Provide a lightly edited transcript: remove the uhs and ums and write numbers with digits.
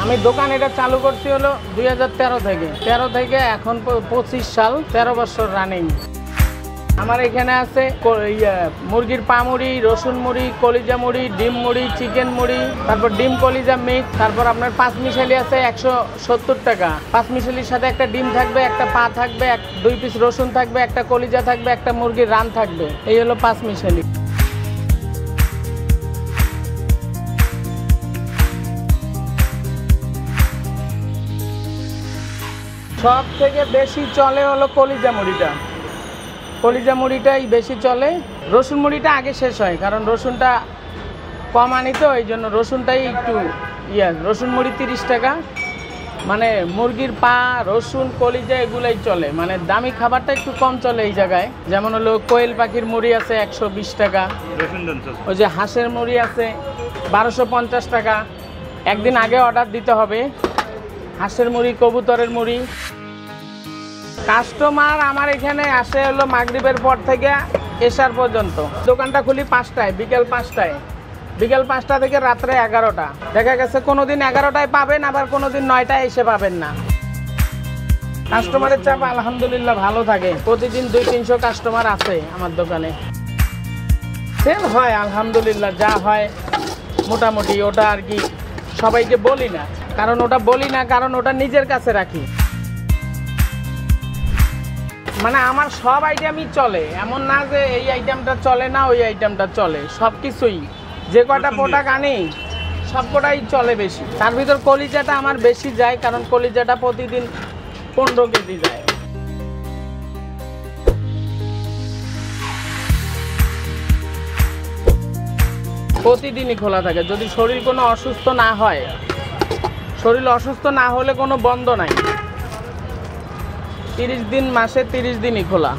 আমি দোকান এটা চালু করছি হলো 2013 থেকে 13 থেকে এখন 25 সাল 13 বছর রানিং। আমার এখানে আছে মুরগির পা মুড়ি, রসুন মুড়ি, কলিজা মুড়ি, ডিম মুড়ি, চিকেন মুড়ি, তারপর ডিম কলিজা মিক্স, তারপর আপনার 5 মিশালি আছে 170 টাকা। 5 মিশালির সাথে একটা ডিম থাকবে, একটা পা থাকবে, 2 পিস রসুন থাকবে, একটা কলিজা থাকবে, একটা মুরগির রান থাকবে। এই হলো 5 মিশালি। সব থেকে বেশি চলে হলো কলিজা মুড়িটা। কলিজা মুড়িটাই বেশি চলে। রসুন মুড়িটা আগে শেষ হয়, কারণ রসুনটা কম আনি তো, এই জন্য রসুনটাই একটু রসুন মুড়ি 30 টাকা। মানে মুরগির পা, রসুন, কলিজা এগুলাই চলে, মানে দামি খাবারটা একটু কম চলে এই জায়গায়। যেমন হলো কোয়েল পাখির মুড়ি আছে 120 টাকা, ওই যে হাঁসের মুড়ি আছে 1250 টাকা। একদিন আগে অর্ডার দিতে হবে। হাঁসের মুড়ি, কবুতরের মুড়ি। কাস্টমার আমার এখানে আসে হলো মাগরিবের পর থেকে এশার পর্যন্ত। দোকানটা খুলি 5টায়, বিকেল 5টায়। বিকেল 5টা থেকে রাত্রে 11টা। দেখা গেছে কোনোদিন 11টায় পাবেন, আবার কোনোদিন 9টায় এসে পাবেন না। কাস্টমারের চাপ আলহামদুলিল্লাহ ভালো থাকে। প্রতিদিন 200-300 কাস্টমার আছে আমার দোকানে। সেল হয় আলহামদুলিল্লাহ, যা হয় মোটামুটি। ওটা আর কি সবাইকে বলি না, কারণ ওটা নিজের কাছে রাখি। মানে আমার সব আইটেমই চলে, এমন না যে এই আইটেমটা চলে না, ওই আইটেমটা চলে। সব কিছুই, যে কটা প্রোডাক্ট আনি সব কটাই চলে বেশি। তার ভিতর কলিজাটা আমার বেশি যায়, কারণ কলিজাটা প্রতিদিন 15 কেজি যায়। প্রতিদিনই খোলা থাকে, যদি শরীর কোনো অসুস্থ না হয়। শরীর অসুস্থ না হলে কোনো বন্ধ নাই। 30 দিন, মাসে 30 দিনই খোলা।